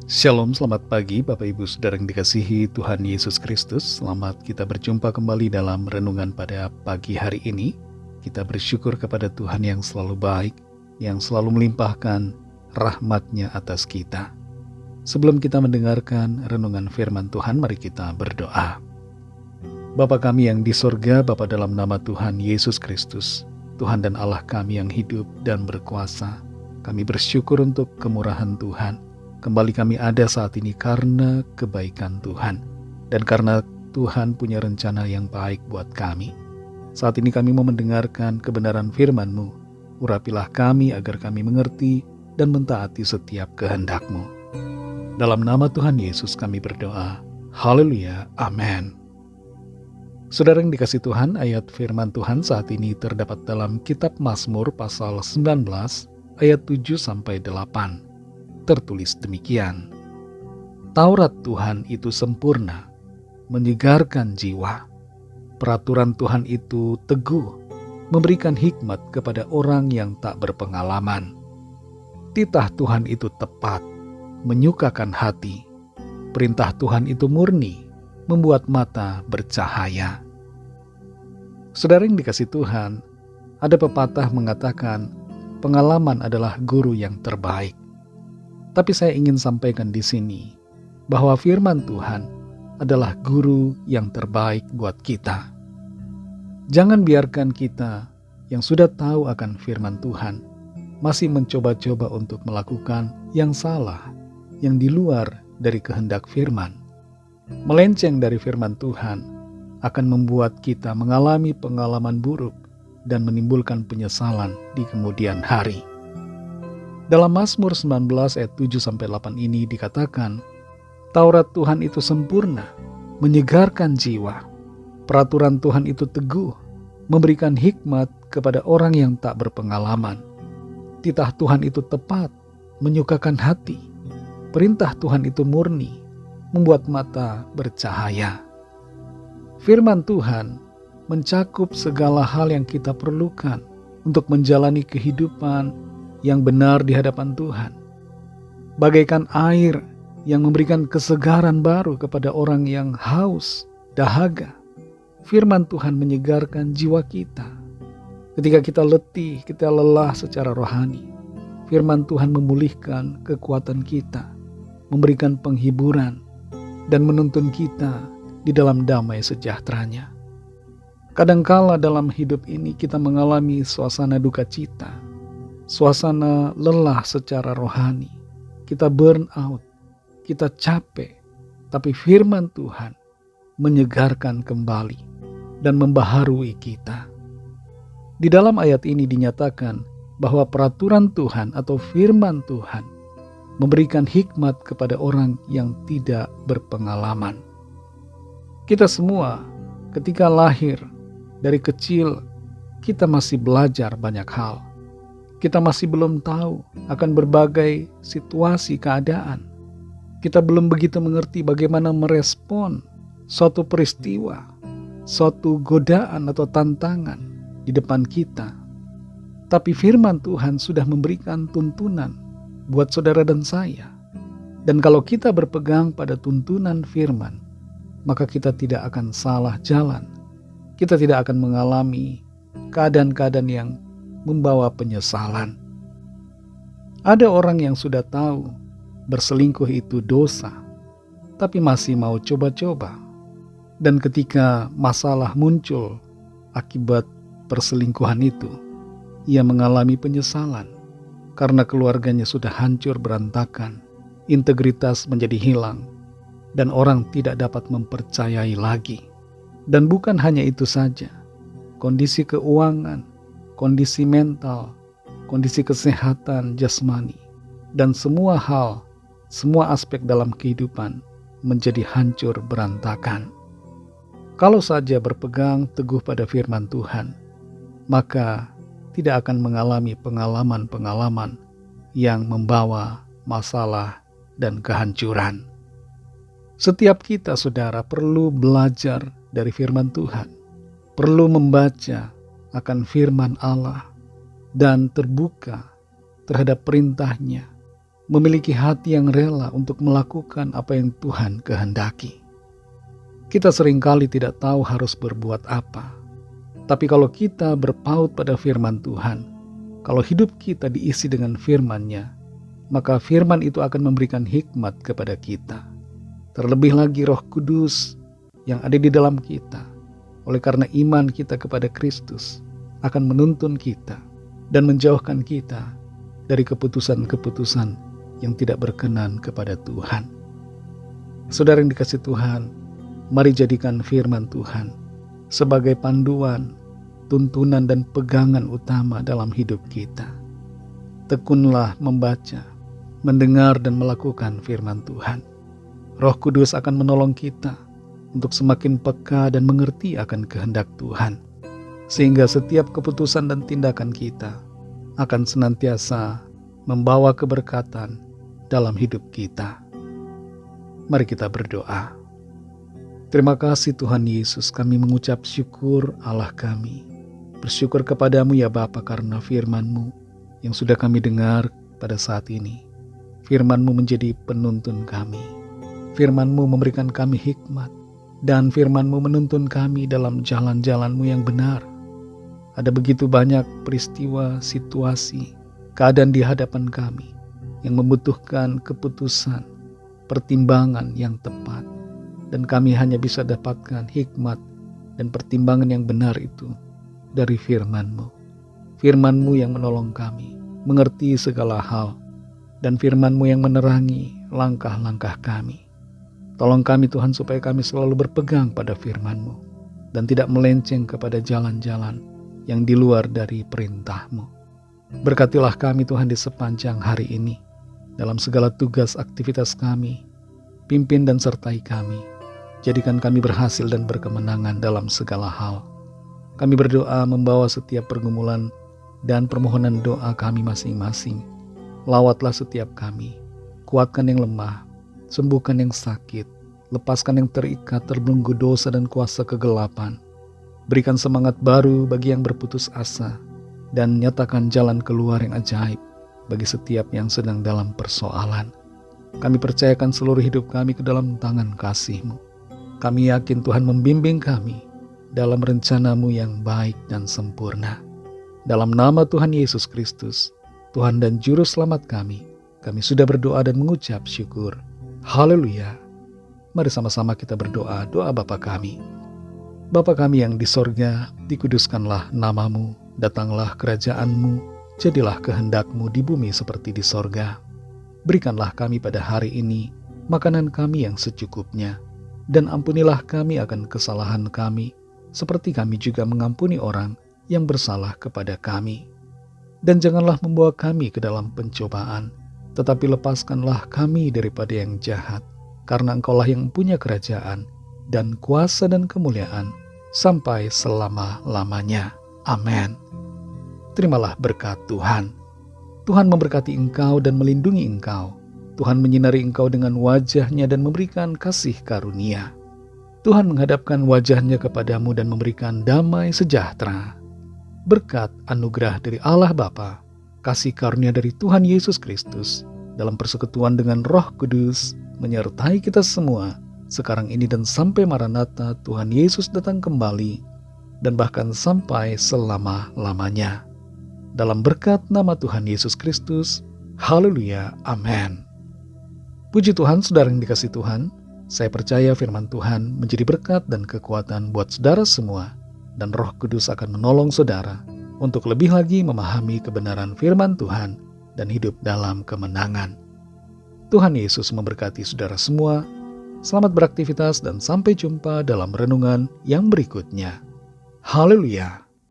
Shalom, selamat pagi Bapak Ibu Saudara yang dikasihi Tuhan Yesus Kristus. Selamat kita berjumpa kembali dalam renungan pada pagi hari ini. Kita bersyukur kepada Tuhan yang selalu baik, yang selalu melimpahkan rahmat-Nya atas kita. Sebelum kita mendengarkan renungan firman Tuhan, mari kita berdoa. Bapa kami yang di sorga, Bapa dalam nama Tuhan Yesus Kristus, Tuhan dan Allah kami yang hidup dan berkuasa, kami bersyukur untuk kemurahan Tuhan. Kembali kami ada saat ini karena kebaikan Tuhan. Dan karena Tuhan punya rencana yang baik buat kami. Saat ini kami mau mendengarkan kebenaran firman-Mu. Urapilah kami agar kami mengerti dan mentaati setiap kehendak-Mu. Dalam nama Tuhan Yesus kami berdoa. Haleluya. Amin. Saudara yang dikasih Tuhan, ayat firman Tuhan saat ini terdapat dalam kitab Mazmur pasal 19 ayat 7-8. Tertulis demikian, Taurat Tuhan itu sempurna, menyegarkan jiwa. Peraturan Tuhan itu teguh, memberikan hikmat kepada orang yang tak berpengalaman. Titah Tuhan itu tepat, menyukakan hati. Perintah Tuhan itu murni, membuat mata bercahaya. Saudara yang dikasih Tuhan, ada pepatah mengatakan, pengalaman adalah guru yang terbaik. Tapi saya ingin sampaikan di sini bahwa firman Tuhan adalah guru yang terbaik buat kita. Jangan biarkan kita yang sudah tahu akan firman Tuhan masih mencoba-coba untuk melakukan yang salah, yang di luar dari kehendak firman. Melenceng dari firman Tuhan akan membuat kita mengalami pengalaman buruk dan menimbulkan penyesalan di kemudian hari. Dalam Mazmur 19 ayat 7-8 ini dikatakan, Taurat Tuhan itu sempurna, menyegarkan jiwa. Peraturan Tuhan itu teguh, memberikan hikmat kepada orang yang tak berpengalaman. Titah Tuhan itu tepat, menyukakan hati. Perintah Tuhan itu murni, membuat mata bercahaya. Firman Tuhan mencakup segala hal yang kita perlukan untuk menjalani kehidupan yang benar di hadapan Tuhan. Bagaikan air yang memberikan kesegaran baru kepada orang yang haus, dahaga. Firman Tuhan menyegarkan jiwa kita. Ketika kita letih, kita lelah secara rohani. Firman Tuhan memulihkan kekuatan kita, memberikan penghiburan, dan menuntun kita di dalam damai sejahteranya. Kadangkala dalam hidup ini kita mengalami suasana duka cita, suasana lelah secara rohani, kita burn out, kita capek, tapi firman Tuhan menyegarkan kembali dan membaharui kita. Di dalam ayat ini dinyatakan bahwa peraturan Tuhan atau firman Tuhan memberikan hikmat kepada orang yang tidak berpengalaman. Kita semua ketika lahir dari kecil, kita masih belajar banyak hal. Kita masih belum tahu akan berbagai situasi keadaan. Kita belum begitu mengerti bagaimana merespon suatu peristiwa, suatu godaan atau tantangan di depan kita. Tapi firman Tuhan sudah memberikan tuntunan buat saudara dan saya. Dan kalau kita berpegang pada tuntunan firman, maka kita tidak akan salah jalan. Kita tidak akan mengalami keadaan-keadaan yang membawa penyesalan. Ada orang yang sudah tahu berselingkuh itu dosa, tapi masih mau coba-coba. Dan ketika masalah muncul akibat perselingkuhan itu, ia mengalami penyesalan karena keluarganya sudah hancur berantakan, integritas menjadi hilang, dan orang tidak dapat mempercayai lagi. Dan bukan hanya itu saja, kondisi keuangan, kondisi mental, kondisi kesehatan jasmani, dan semua hal, semua aspek dalam kehidupan menjadi hancur berantakan. Kalau saja berpegang teguh pada firman Tuhan, maka tidak akan mengalami pengalaman-pengalaman yang membawa masalah dan kehancuran. Setiap kita, saudara, perlu belajar dari firman Tuhan, perlu membaca akan firman Allah dan terbuka terhadap perintahnya, memiliki hati yang rela untuk melakukan apa yang Tuhan kehendaki. Kita seringkali tidak tahu harus berbuat apa. Tapi kalau kita berpaut pada firman Tuhan, kalau hidup kita diisi dengan firman-Nya, maka firman itu akan memberikan hikmat kepada kita. Terlebih lagi Roh Kudus yang ada di dalam kita, oleh karena iman kita kepada Kristus, akan menuntun kita dan menjauhkan kita dari keputusan-keputusan yang tidak berkenan kepada Tuhan. Saudara yang dikasihi Tuhan, mari jadikan firman Tuhan sebagai panduan, tuntunan dan pegangan utama dalam hidup kita. Tekunlah membaca, mendengar dan melakukan firman Tuhan. Roh Kudus akan menolong kita untuk semakin peka dan mengerti akan kehendak Tuhan, sehingga setiap keputusan dan tindakan kita akan senantiasa membawa keberkatan dalam hidup kita. Mari kita berdoa. Terima kasih Tuhan Yesus, kami mengucap syukur Allah kami. Bersyukur kepadamu ya Bapa karena firman-Mu yang sudah kami dengar pada saat ini. Firman-Mu menjadi penuntun kami. Firman-Mu memberikan kami hikmat. Dan firman-Mu menuntun kami dalam jalan-jalan-Mu yang benar. Ada begitu banyak peristiwa, situasi, keadaan di hadapan kami yang membutuhkan keputusan, pertimbangan yang tepat. Dan kami hanya bisa dapatkan hikmat dan pertimbangan yang benar itu dari firman-Mu. Firman-Mu yang menolong kami mengerti segala hal, dan firman-Mu yang menerangi langkah-langkah kami. Tolong kami Tuhan supaya kami selalu berpegang pada firman-Mu dan tidak melenceng kepada jalan-jalan yang di luar dari perintah-Mu. Berkatilah kami Tuhan di sepanjang hari ini, dalam segala tugas aktivitas kami. Pimpin dan sertai kami. Jadikan kami berhasil dan berkemenangan dalam segala hal. Kami berdoa membawa setiap pergumulan dan permohonan doa kami masing-masing. Lawatlah setiap kami. Kuatkan yang lemah. Sembuhkan yang sakit. Lepaskan yang terikat terbelenggu dosa dan kuasa kegelapan. Berikan semangat baru bagi yang berputus asa. Dan nyatakan jalan keluar yang ajaib bagi setiap yang sedang dalam persoalan. Kami percayakan seluruh hidup kami ke dalam tangan kasih-Mu. Kami yakin Tuhan membimbing kami dalam rencana-Mu yang baik dan sempurna. Dalam nama Tuhan Yesus Kristus, Tuhan dan Juru Selamat kami sudah berdoa dan mengucap syukur. Haleluya. Mari sama-sama kita berdoa doa Bapa kami. Bapa kami yang di sorga, dikuduskanlah nama-Mu, datanglah kerajaan-Mu, jadilah kehendak-Mu di bumi seperti di sorga. Berikanlah kami pada hari ini makanan kami yang secukupnya, dan ampunilah kami akan kesalahan kami, seperti kami juga mengampuni orang yang bersalah kepada kami. Dan janganlah membawa kami ke dalam pencobaan, tetapi lepaskanlah kami daripada yang jahat, karena Engkaulah yang punya kerajaan, dan kuasa dan kemuliaan, sampai selama-lamanya. Amin. Terimalah berkat Tuhan. Tuhan memberkati engkau dan melindungi engkau. Tuhan menyinari engkau dengan wajah-Nya dan memberikan kasih karunia. Tuhan menghadapkan wajah-Nya kepadamu dan memberikan damai sejahtera. Berkat anugerah dari Allah Bapa, kasih karunia dari Tuhan Yesus Kristus, dalam persekutuan dengan Roh Kudus, menyertai kita semua, sekarang ini dan sampai Maranatha Tuhan Yesus datang kembali, dan bahkan sampai selama-lamanya. Dalam berkat nama Tuhan Yesus Kristus, haleluya, amin. Puji Tuhan, saudara yang dikasihi Tuhan, saya percaya firman Tuhan menjadi berkat dan kekuatan buat saudara semua, dan Roh Kudus akan menolong saudara untuk lebih lagi memahami kebenaran firman Tuhan dan hidup dalam kemenangan. Tuhan Yesus memberkati saudara semua. Selamat beraktivitas dan sampai jumpa dalam renungan yang berikutnya. Haleluya.